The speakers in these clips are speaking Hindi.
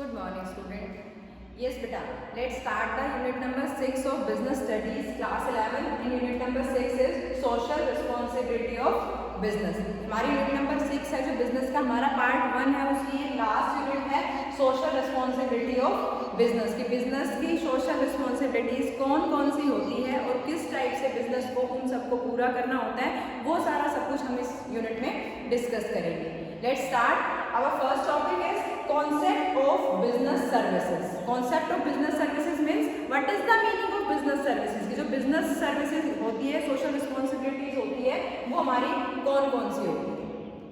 Good morning, student. Yes, beta. Let's start the unit number 6 of business studies, class 11. And unit number 6 is social responsibility of business. हमारी unit number 6 है जो business का हमारा part 1 है, उसकी last unit है social responsibility of business की business की social responsibilities कौन कौन सी होती है और किस टाइप से business को उन सबको पूरा करना होता है, वो सारा सब कुछ हम इस unit में discuss करेंगे. Let's start. Our first topic is concept of business services. Concept of business services means what is the meaning of business services? कि जो business services होती है, social responsibilities होती है, वो हमारी कौन कौन सी होती है?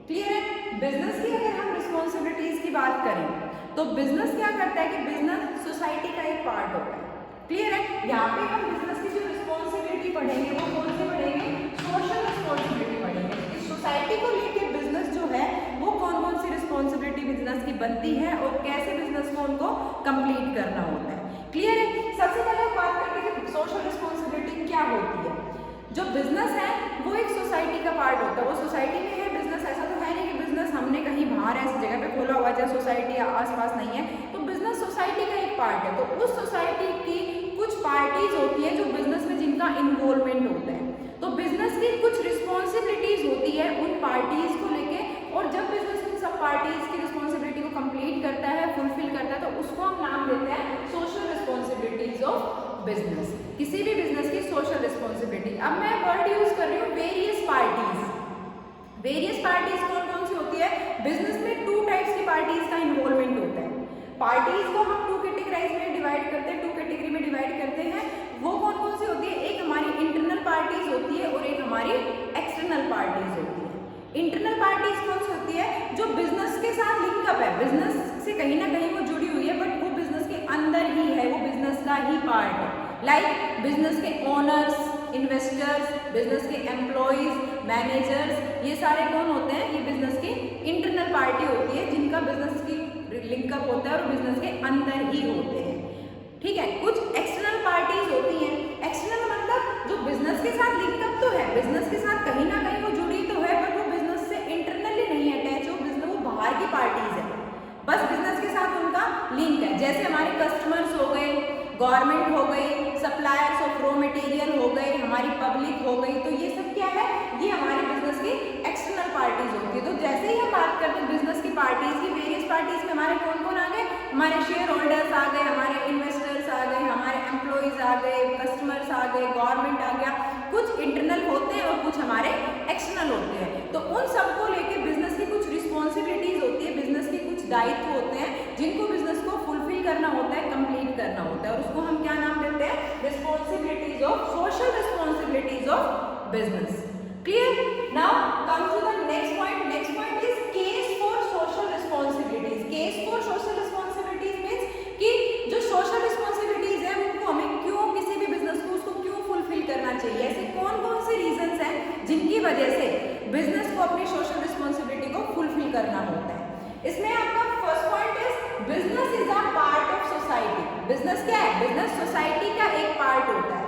क्लियर है? बिजनेस की अगर हम रिस्पॉन्सिबिलिटीज की बात करें तो बिजनेस क्या करता है कि बिजनेस सोसाइटी का एक पार्ट होता है. क्लियर है? यहाँ पे हम बिजनेस की जो रिस्पॉन्सिबिलिटी पढ़ेंगे वो कौन सी पढ़ेंगे? सोशल रिस्पॉन्सिबिलिटी पढ़ेंगे. इस सोसाइटी को लेके बिजनेस जो है वो कौन कौन सी रिस्पॉन्सिबिलिटी बिजनेस की बनती है और कैसे बिजनेस को उनको कंप्लीट करना होता है. क्लियर है? सबसे पहले हम बात करते हैं कि सोशल रिस्पॉन्सिबिलिटी क्या होती है. जो बिजनेस है वो एक सोसाइटी का पार्ट होता है. वो सोसाइटी में है बिजनेस, ऐसा तो है नहीं कि बिजनेस हमने कहीं बाहर ऐसी जगह पे खोला हुआ जहाँ सोसाइटी आसपास नहीं है. तो बिजनेस सोसाइटी का एक पार्ट है. तो उस सोसाइटी की कुछ पार्टीज होती है जो बिजनेस में जिनका इन्वॉल्वमेंट होता है. तो बिजनेस की कुछ रिस्पॉन्सिबिलिटीज होती है उन पार्टीज को लेके, और जब बिजनेस उन सब पार्टीज की रिस्पॉन्सिबिलिटी को कंप्लीट करता है, फुलफिल करता है, तो उसको हम नाम देते हैं सोशल रिस्पॉन्सिबिलिटीज ऑफ बिजनेस. किसी भी बिजनेस की सोशल रिस्पॉन्सिबिलिटी. अब मैं वर्ड यूज कर रही हूँ वेरियस पार्टीज. वेरियस पार्टीज कौन कौन सी होती है? बिजनेस में टू टाइप्स की पार्टीज का इन्वॉल्वमेंट होता है. पार्टीज को हम टू कैटेगराइज में डिवाइड करते हैं, टू कैटेगरी में डिवाइड करते हैं. वो कौन कौन सी होती है? एक हमारी इंटरनल पार्टीज होती है और एक हमारी एक्सटर्नल पार्टीज होती है. इंटरनल पार्टीज कौन सी होती है? जो बिजनेस के साथ लिंकअप है, बिजनेस से कहीं ना कहीं वो जुड़ी हुई है, बट वो बिजनेस के अंदर ही है, वो बिजनेस का ही पार्ट है. लाइक बिजनेस के ओनर्स, इन्वेस्टर्स, बिजनेस के एम्प्लॉइज, मैनेजर्स, ये सारे कौन होते हैं? ये बिजनेस की इंटरनल पार्टी होती है जिनका बिजनेस की लिंकअप होता है और बिजनेस के अंदर ही होते हैं. ठीक है? कुछ एक्सटर्नल पार्टीज होती हैं. एक्सटर्नल मतलब जो बिजनेस के साथ लिंकअप तो है, बिजनेस के साथ कहीं ना कहीं वो जुड़ी तो है, बट वो बिजनेस से इंटरनली नहीं अटैच. वो बाहर की पार्टीज है, बस बिजनेस के साथ उनका लिंक है. जैसे हमारे कस्टमर्स हो गए, गवर्नमेंट हो गई, सप्लायर्स ऑफ रॉ मटेरियल हो गए, हमारी पब्लिक हो गई. तो ये सब क्या है? ये हमारे बिजनेस की एक्सटर्नल पार्टीज होती है. तो जैसे ही हम बात करते हैं बिजनेस की पार्टीज की, वेरियस पार्टीज में हमारे कौन कौन आ गए? हमारे शेयर होल्डर्स आ गए, हमारे इन्वेस्टर्स आ गए, हमारे एम्प्लॉइज आ गए, कस्टमर्स आ गए, गवर्नमेंट आ गया. कुछ इंटरनल होते हैं और कुछ हमारे एक्सटर्नल होते हैं. तो उन सबको लेके बिजनेस की कुछ रिस्पॉन्सिबिलिटीज होती है, बिजनेस के कुछ दायित्व होते हैं जिनको बिजनेस को फुलफिल करना होता है, कंप्लीट करना होता है, और उसको हम क्या नाम देते हैं? Responsibilities of social responsibilities of business. Clear? Now come to the next point. Next point is case for social responsibilities. Case for social responsibilities means कि जो सोशल रिस्पॉन्सिबिलिटीज है उनको हमें क्यों, किसी भी बिजनेस को उसको क्यों फुलफिल करना चाहिए. ऐसे कौन कौन से रीजंस हैं जिनकी वजह से बिजनेस को अपनी सोशल रिस्पॉन्सिबिलिटी को फुलफिल करना होता है. इसमें आपका first point is business is a part of society. Business क्या है? बिजनेस सोसाइटी का एक पार्ट होता है.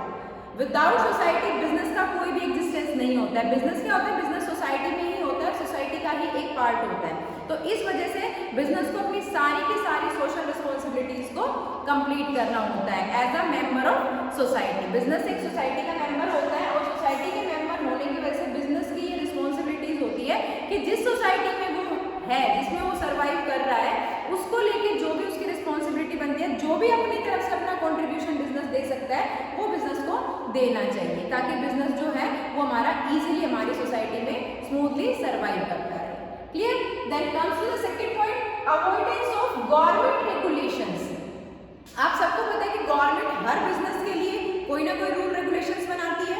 विदाउट सोसाइटी बिजनेस का कोई भी एग्जिस्टेंस नहीं होता है. बिजनेस क्या होता है? बिजनेस सोसाइटी में ही होता है, सोसाइटी का ही एक पार्ट होता है. तो इस वजह से बिजनेस को अपनी सारी की सारी सोशल रिस्पॉन्सिबिलिटीज को कंप्लीट करना होता है as a member of society. Business एक सोसाइटी का मेंबर होता है और सोसाइटी के मेंबर होने की वजह से बिजनेस की ये रिस्पॉन्सिबिलिटीज होती है कि जिस सोसाइटी में वो है, जिसमें वो सर्वाइव कर रहा है, उसको लेके जो भी उसकी रिस्पॉन्सिबिलिटी बनती है, जो भी अपनी तरफ से अपना कॉन्ट्रीब्यूशन बिजनेस दे सकता है, वो बिजनेस को देना चाहिए, ताकि बिजनेस जो है वो हमारा इजीली हमारी सोसाइटी में स्मूथली सर्वाइव करता है. Clear? Then comes to the second point, avoidance of government regulations. आप सबको पता है कि गवर्नमेंट हर बिजनेस के लिए कोई ना कोई रूल रेगुलेशंस बनाती है.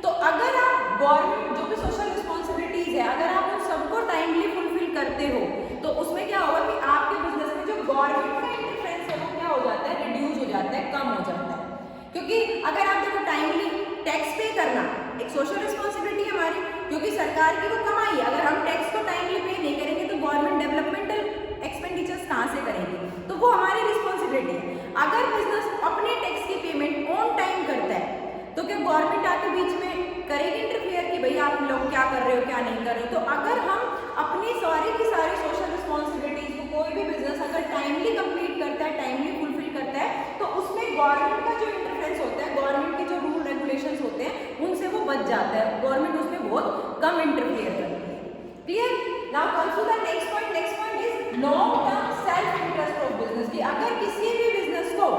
तो अगर आप गवर्नमेंट जो भी सोशल रिस्पॉन्सिबिलिटीज है, अगर आप उन सबको टाइमली फुलफिल करते हो, तो उसमें क्या होगा कि आपके बिजनेस में जो गवर्नमेंट का इंटरफेरेंस है वो क्या हो जाता है? रिड्यूस हो जाता है, कम हो जाता है. क्योंकि अगर आप देखो टाइमली टैक्स पे करना एक सोशल रिस्पॉन्सिबिलिटी है हमारी, क्योंकि सरकार की वो कमाई है. अगर हम टैक्स को टाइमली पे नहीं करेंगे तो गवर्नमेंट डेवलपमेंटल एक्सपेंडिचर्स कहाँ से करेगी? तो वो हमारी रिस्पॉन्सिबिलिटी है. अगर बिजनेस अपने टैक्स की पेमेंट ऑन टाइम करता है तो क्या गवर्नमेंट आके बीच में करेगी इंटरफेयर कि भाई आप लोग क्या कर रहे हो, क्या नहीं कर रहे हो? तो अगर हम अपनी सारी की सारी सोशल रिस्पॉन्सिबिलिटीज को, कोई भी बिजनेस अगर टाइमली कंप्लीट कर गवर्नमेंट का जो इंटरफेरेंस होता है, गवर्नमेंट के जो रूल रेगुलेशंस होते हैं उनसे वो बच जाता है, गवर्नमेंट उसमें बहुत कम इंटरफेयर करती है। Clear? Now come to the next point. Next point is long term self interest of business, कि अगर किसी भी बिजनेस को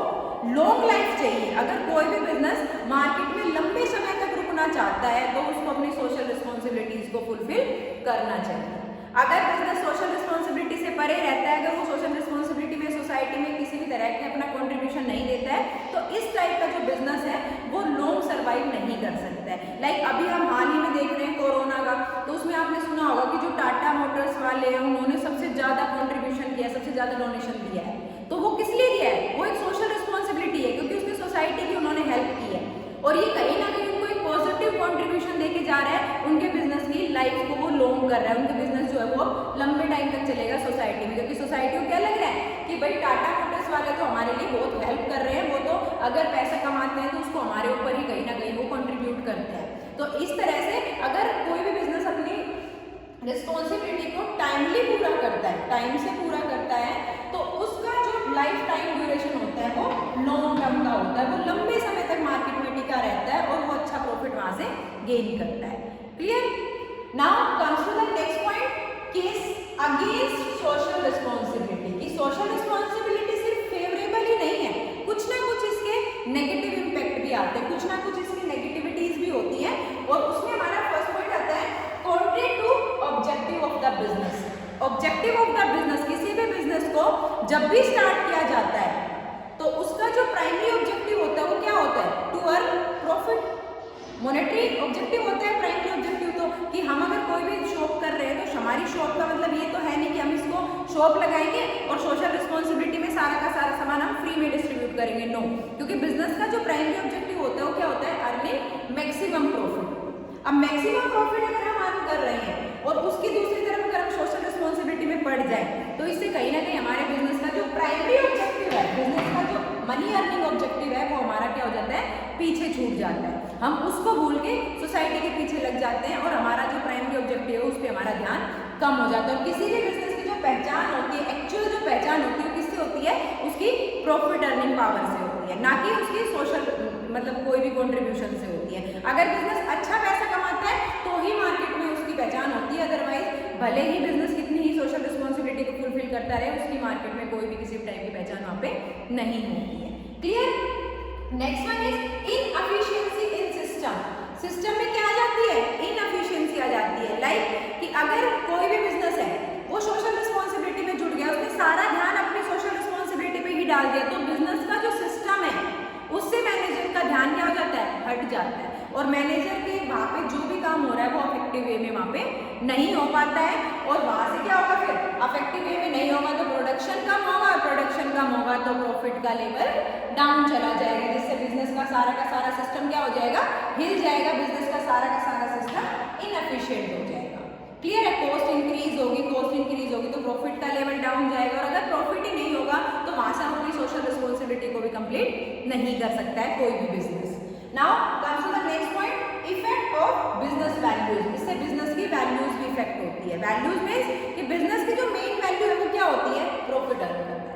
लॉन्ग लाइफ चाहिए, अगर कोई भी बिजनेस मार्केट में लंबे समय तक रुकना चाहता है तो उसको अपनी सोशल रिस्पॉन्सिबिलिटीज को फुलफिल करना चाहिए। अगर बिजनेस सोशल रिस्पॉन्सिबिलिटी से परे रहता है, अगर वो सोशल रिस्पॉन्सिबिलिटी में सोसाइटी में किसी भी तरह के अपना कंट्रीब्यूशन नहीं देता है, तो इस टाइप का जो बिजनेस है वो लॉन्ग सर्वाइव नहीं कर सकता है। लाइक अभी हम हाल ही में देख रहे हैं कोरोना का, तो उसमें आपने सुना होगा कि जो टाटा मोटर्स वाले हैं उन्होंने सबसे ज्यादा कंट्रीब्यूशन किया, सबसे ज्यादा डोनेशन दिया है। तो वो किस लिए दिया है? वो एक सोशल रिस्पॉन्सिबिलिटी है, क्योंकि उसमें सोसाइटी की उन्होंने हेल्प की है और ये कहीं ना कहीं उनको एक पॉजिटिव कंट्रीब्यूशन देके जा रहा है, उनके बिजनेस की लाइफ को वो लॉन्ग कर रहा है, उनके बिजनेस जो है वो लंबे टाइम तक चलेगा सोसाइटी में, क्योंकि सोसाइटी को क्या लग रहा है कि भाई टाटा मोटर्स वाले तो हमारे लिए बहुत हेल्प कर रहे हैं, वो तो अगर पैसा कमाते हैं तो उसको हमारे ऊपर ही कहीं ना कहीं वो कंट्रीब्यूट करते हैं। तो इस तरह से अगर कोई भी बिजनेस अपनी रिस्पॉन्सिबिलिटी को टाइमली पूरा करता है, टाइम से पूरा करता है, तो उसका जो लाइफ टाइम ड्यूरेशन होता है वो लॉन्ग टर्म का होता है, वो लंबे समय तक मार्केट में टिका रहता है और वो अच्छा प्रॉफिट वहां से गेन करता है। Clear? Now comes to the next point, case against social responsibility, कि सोशल रिस्पॉन्सिबिलिटी सिर्फ फेवरेबल ही नहीं है, कुछ ना कुछ इसके नेगेटिव इंपैक्ट भी आते हैं, कुछ ना कुछ इसकी नेगेटिविटीज भी होती है। और उसमें हमारा फर्स्ट पॉइंट आता है contrary to objective of the business. Objective of the business, किसी भी बिजनेस को जब भी स्टार्ट किया जाता है तो उसका जो प्राइमरी ऑब्जेक्टिव होता है वो क्या होता है? To earn profit. Monetary objective होता है प्राइमरी ऑब्जेक्टिव, तो कि हम अगर कोई भी शॉप कर रहे हैं तो हमारी शॉप का मतलब ये तो है नहीं कि हम इसको शॉप लगाएंगे और सोशल रिस्पॉन्सिबिलिटी में सारा का सारा सामान हम फ्री में डिस्ट्रीब्यूट करेंगे, नो। क्योंकि बिजनेस का जो प्राइमरी ऑब्जेक्टिव होता है वो क्या होता है? Earning maximum profit. अब मैक्सिमम प्रॉफिट अगर हम अर्न कर रहे हैं और उसकी दूसरी तरफ अगर हम सोशल रिस्पॉन्सिबिलिटी में पड़ जाए तो इससे कहीं ना कहीं हमारे बिजनेस का जो प्राइमरी ऑब्जेक्टिव है, बिजनेस का जो मनी अर्निंग ऑब्जेक्टिव है, वो हमारा क्या हो जाता है? पीछे छूट जाता है। हम उसको भूल के सोसाइटी के पीछे लग जाते हैं और हमारा जो प्राइमरी ऑब्जेक्टिव है उस पर हमारा ध्यान कम हो जाता है। और किसी भी बिजनेस की जो पहचान होती है, एक्चुअल जो पहचान होती है, किससे होती है? उसकी प्रॉफिट अर्निंग पावर से होती है, ना कि उसकी सोशल मतलब कोई भी कंट्रीब्यूशन से होती है। अगर बिजनेस अच्छा पैसा कमाता है तो ही मार्केट में उसकी पहचान होती है, अदरवाइज भले ही बिजनेस कितनी ही सोशल रिस्पॉन्सिबिलिटी को फुलफिल करता रहे, उसकी मार्केट में कोई भी किसी टाइप की पहचान वहाँ पे नहीं होती है। Clear? Next one is inefficiency in system. System में क्या आ जाती है? इनएफिशिएंसी आ जाती है। लाइक कि अगर कोई भी बिजनेस है वो सोशल रिस्पॉन्सिबिलिटी में जुड़ गया, उसने सारा ध्यान अपनी सोशल रिस्पॉन्सिबिलिटी पे ही डाल दिया, तो बिजनेस का जो सिस्टम है उससे मैनेजर का ध्यान क्या हो जाता है? हट जाता है और मैनेजर के वहाँ पे जो भी काम हो रहा है वो अफेक्टिव वे में वहाँ पे नहीं हो पाता है। और वहाँ से क्या होगा? फिर अफेक्टिव वे में नहीं होगा तो प्रोडक्शन कम होगा, और प्रोडक्शन कम होगा तो प्रॉफिट का लेवल डाउन चला जाएगा, जिससे बिजनेस का सारा सिस्टम क्या हो जाएगा? हिल जाएगा, बिजनेस का सारा सिस्टम इनएफिशिएंट हो जाएगा। क्लियर है? कॉस्ट इंक्रीज होगी तो प्रॉफिट का लेवल डाउन जाएगा, और अगर प्रॉफिट ही नहीं होगा तो वहां से हम अपनी सोशल रिस्पॉन्सिबिलिटी को भी कंप्लीट नहीं कर सकता है कोई भी business. Now comes to the next point, effect of business values. इससे बिजनेस की वैल्यूज भी इफेक्ट होती है। वैल्यूज मींस कि बिजनेस की जो मेन वैल्यू है वो क्या होती है? प्रॉफिट अर्न करना है।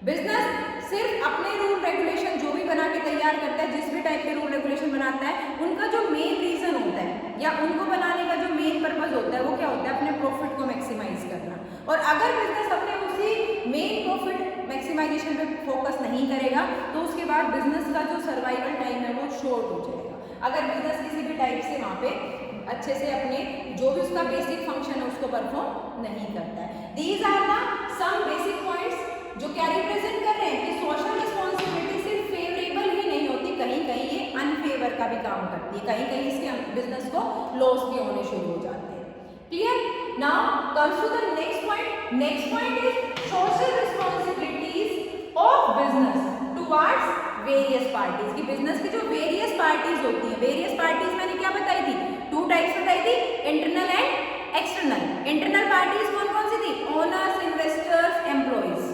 बिजनेस सिर्फ अपने रूल रेगुलेशन जो भी बना के तैयार करता है, जिस भी टाइप के रूल रेगुलेशन बनाता है, उनका जो मेन रीजन होता है या उनको बनाने का जो मेन पर्पज होता है वो क्या होता है? अपने प्रॉफिट को मैक्सिमाइज करना। और अगर बिजनेस अपने उसी मेन प्रॉफिट मैक्सिमाइजेशन पे फोकस नहीं करेगा तो उसके बाद बिजनेस का जो सर्वाइवल टाइम है वो शॉर्ट हो जाएगा। अगर बिजनेस किसी भी टाइप से वहाँ पे अच्छे से अपने जो भी उसका बेसिक फंक्शन है उसको परफॉर्म नहीं करता है। These are the some basic points जो क्या रिप्रेजेंट कर रहे हैं कि सोशल रिस्पॉन्सिबिलिटी सिर्फ फेवरेबल ही नहीं होती, कहीं कहीं ये अनफेवर का भी काम करती है, कहीं कहीं इसके बिजनेस को लॉस भी होने शुरू हो जाते हैं। Clear? Now comes to the next point. Next point is social responsibilities of business towards various parties. की बिजनेस की जो वेरियस पार्टीज होती है, वेरियस पार्टीज मैंने क्या बताई थी? 2 टाइप्स बताई थी, internal and external. Internal parties कौन कौन सी थी? Owners, investors, employees.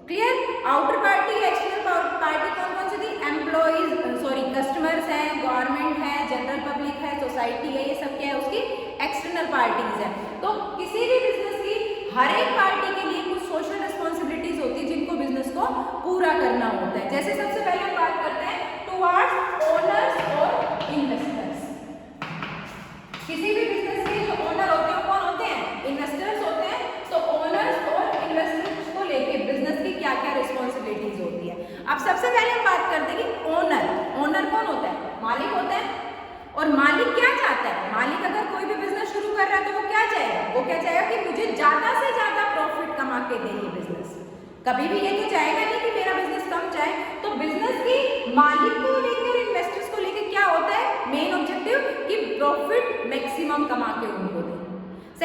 Clear? Outer party, external party कौन कौन सी थी? कस्टमर्स है, गवर्नमेंट है, जनरल पब्लिक है, सोसाइटी है, ये सब क्या है? उसकी एक्सटर्नल पार्टीज है। तो किसी भी बिजनेस की हर एक पार्टी के लिए कुछ सोशल रिस्पॉन्सिबिलिटीज होती है जिनको बिजनेस को पूरा करना होता है। जैसे सबसे सबसे पहले हम बात करते हैं कि ओनर कौन होता है? मालिक होता है। और मालिक क्या चाहता है? मालिक अगर कोई भी बिजनेस शुरू कर रहा है तो वो क्या चाहेगा? वो क्या चाहेगा कि मुझे ज्यादा से ज्यादा प्रॉफिट कमा के दे ये बिजनेस। कभी भी ये तो चाहेगा नहीं कि मेरा बिजनेस कम जाए। तो बिजनेस की मालिक को लेकर, इन्वेस्टर्स को लेकर क्या होता है? मेन ऑब्जेक्टिव कि प्रॉफिट मैक्सिमम कमा के उनको दे।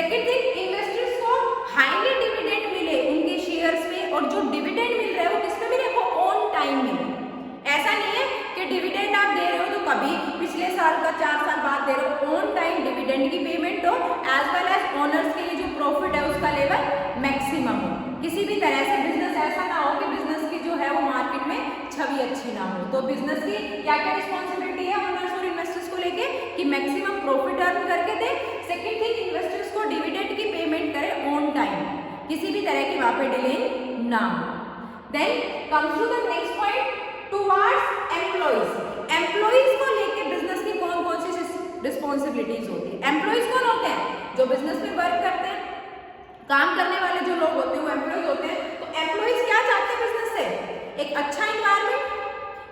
सेकेंड थिंग, इन्वेस्टर्स को हाईली डिविडेंड मिले उनके शेयर्स में, और जो डिविडेंड मिल रहा है वो किस पे मिले? वो ऑन टाइम मिले। ऐसा नहीं है कि डिविडेंड आप दे रहे हो तो कभी पिछले साल का 4 साल बाद दे रहे हो। ऑन टाइम डिविडेंड की पेमेंट हो, एज वेल एज ओनर्स के लिए जो प्रॉफिट है उसका लेवल मैक्सिमम हो। किसी भी तरह से बिजनेस ऐसा ना हो कि बिजनेस की जो है वो मार्केट में छवि अच्छी ना हो। तो बिजनेस की क्या क्या रिस्पॉन्सिबिलिटी है ओनर्स और इन्वेस्टर्स को लेके कि मैक्सिमम प्रॉफिट अर्न करके दे। सेकेंड थिंग, इन्वेस्टर्स को डिविडेंड की पेमेंट करे ऑन टाइम, किसी भी तरह की वहां पे डिले ना हो। Then comes to the next point, towards employees. Employees को लेके बिजनेस की कौन कौन सी रिस्पॉन्सिबिलिटीज होती है? एम्प्लॉइज कौन होते हैं? जो बिजनेस में वर्क करते हैं, काम करने वाले जो लोग होते हैं वो एम्प्लॉइज होते हैं। तो एम्प्लॉइज क्या चाहते हैं बिजनेस से? एक अच्छा इन्वायरमेंट,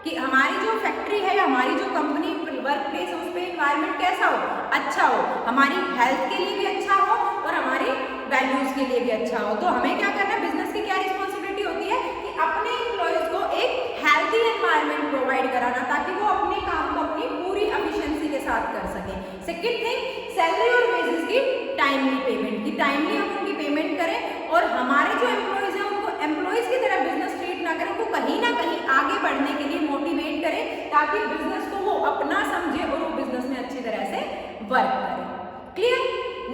कि हमारी जो फैक्ट्री है, हमारी जो कंपनी वर्क प्लेस है, उस पर इन्वायरमेंट कैसा हो? अच्छा हो, हमारी हेल्थ के लिए भी अच्छा हो और हमारी वैल्यूज के लिए भी अच्छा हो। तो हमें क्या करना है? बिजनेस की क्या रिस्पॉन्सिबिलिटी होती है कि अपने एम्प्लॉइज को एक हेल्थी एनवायरनमेंट प्रोवाइड कराना, ताकि वो अपने काम को अपनी पूरी एफिशिएंसी के साथ कर सके। सेकेंड थिंग, सैलरी और वेजेस की टाइमली पेमेंट, की टाइमली हम उनकी पेमेंट करें और हमारे जो एम्प्लॉइज हैं उनको एम्प्लॉइज की तरह बिजनेस ट्रीट ना करें, उनको कहीं ना कहीं आगे बढ़ने के लिए मोटिवेट करें, ताकि बिजनेस को वो अपना समझे और वो बिजनेस में अच्छी तरह से वर्क करे। Clear?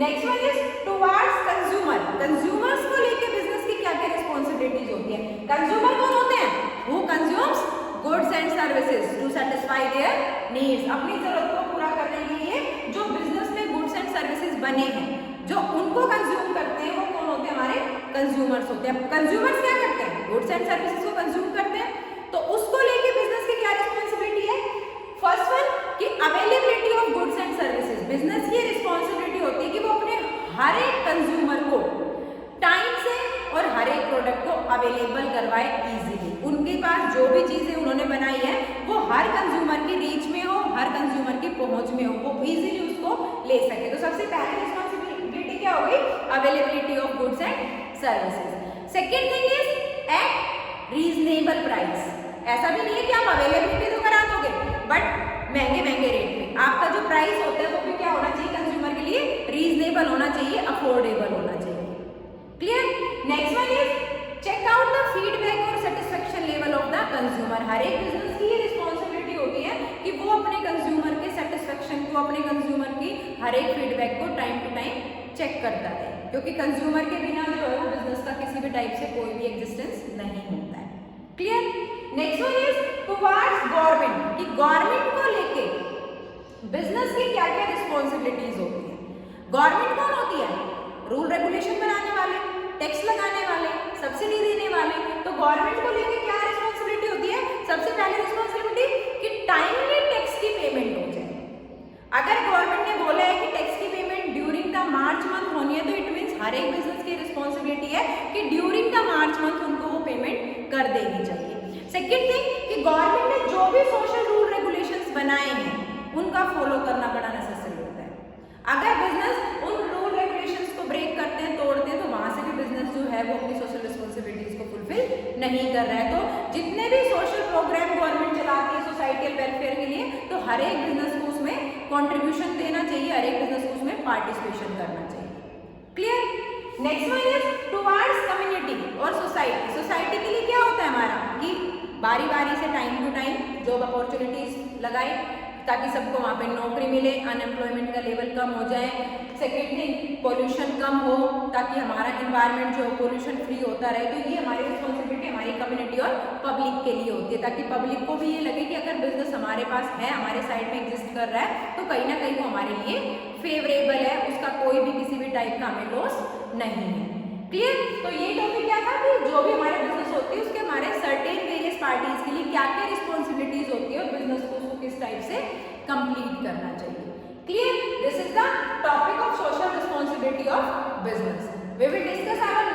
Next one is towards consumer. Consumers को लेके बिजनेस की क्या क्या रिस्पॉन्सिबिलिटीज होती है? कंज्यूमर कौन होते हैं? Who consumes goods and services to satisfy their needs. अपनी जरूरत को पूरा करने के लिए जो बिजनेस में गुड्स एंड सर्विसेज बने हैं, जो उनको कंज्यूम करते हैं, वो कौन होते हैं? हमारे कंज्यूमर्स होते हैं। कंज्यूमर्स क्या करते हैं? गुड्स एंड सर्विसेज को कंज्यूम करते हैं। तो उसको लेके बिजनेस की क्या रिस्पॉन्सिबिलिटी है? फर्स्ट वन कि availability of goods and services. Business की रिस्पॉन्सिबिलिटी होती है कि वो अपने हर एक कंज्यूमर को टाइम से और हर एक प्रोडक्ट को अवेलेबल करवाए इजीली। उनके पास जो भी चीजें उन्होंने बनाई है वो हर कंज्यूमर की रीच में हो, हर कंज्यूमर की पहुंच में हो, वो इजीली उसको ले सके। तो सबसे पहली रिस्पॉन्सिबिलिटी क्या होगी? Availability of goods and services. Second thing is eight reasonable price. ऐसा भी नहीं है कि आप अवेलेबिलिटी तो करा दोगे बट महंगे रेट पे। आपका जो प्राइस होता है वो भी क्या होना चाहिए? कंज्यूमर के लिए रीजनेबल होना चाहिए, अफोर्डेबल होना चाहिए। Clear? Next one is check out the feedback और satisfaction level of the consumer. हर एक बिजनेस की ये रिस्पॉन्सिबिलिटी होती है कि वो अपने कंज्यूमर के सेटिस्फेक्शन को, अपने कंज्यूमर की हर एक फीडबैक को टाइम टू टाइम चेक करता है, क्योंकि कंज्यूमर के बिना जो है वो बिजनेस का किसी भी टाइप से कोई भी एग्जिस्टेंस नहीं होता है। Clear? Next one is towards government, कि गवर्नमेंट को लेके बिजनेस की क्या क्या रिस्पॉन्सिबिलिटीज होती है। गवर्नमेंट कौन होती है? रूल रेगुलेशन बनाने वाले, टैक्स लगाने वाले, सब्सिडी देने वाले। तो गवर्नमेंट को लेके क्या रिस्पॉन्सिबिलिटी होती है? सबसे पहली रिस्पॉन्सिबिलिटी कि टाइमली टैक्स की पेमेंट हो जाए। अगर गवर्नमेंट ने बोला है कि टैक्स की payment during the March month होनी है, तो इट मीन्स हर एक बिजनेस की रिस्पॉन्सिबिलिटी है कि ड्यूरिंग द मार्च मंथ उनको वो पेमेंट कर देनी चाहिए। सेकेंड थिंग कि गवर्नमेंट ने जो भी सोशल रूल रेगुलेशंस बनाए हैं उनका फॉलो करना बड़ा नेसेसरी होता है। अगर बिजनेस उन रूल रेगुलेशंस को ब्रेक करते हैं, तोड़ते हैं, तो वहां से भी बिजनेस जो है वो अपनी सोशल रिस्पॉन्सिबिलिटीज को फुलफिल नहीं कर रहा है। तो जितने भी सोशल प्रोग्राम गवर्नमेंट चलाती है सोसाइटल वेलफेयर के लिए, तो हर एक बिजनेस को उसमें कॉन्ट्रीब्यूशन देना चाहिए, हर एक बिजनेस को उसमें पार्टिसिपेशन करना चाहिए। Clear? Next one is towards community और सोसाइटी। सोसाइटी के लिए क्या होता है हमारा कि बारी बारी से time to time job opportunities लगाए, ताकि सबको वहाँ पे नौकरी मिले, अनएम्प्लॉयमेंट का लेवल कम हो जाए। सेकेंड थिंग, पोल्यूशन कम हो, ताकि हमारा एनवायरनमेंट जो पोल्यूशन फ्री होता रहे। तो ये हमारी रिस्पॉन्सिबिलिटी हमारी कम्युनिटी और पब्लिक के लिए होती है, ताकि पब्लिक को भी ये लगे कि अगर बिजनेस हमारे पास है, हमारे साइड में एग्जिस्ट कर रहा है, तो कहीं ना कहीं वो हमारे लिए फेवरेबल है, उसका कोई भी किसी भी टाइप का हमें लॉस नहीं है। क्लियर? तो ये टॉपिक क्या था कि जो भी हमारे बिजनेस होती है उसके हमारे सर्टेन वेरियस पार्टीज के लिए क्या क्या रिस्पॉन्सिबिलिटीज होती है और बिजनेस को उसको किस टाइप से कंप्लीट करना चाहिए। Clear? This is the topic of social responsibility of business. We will discuss our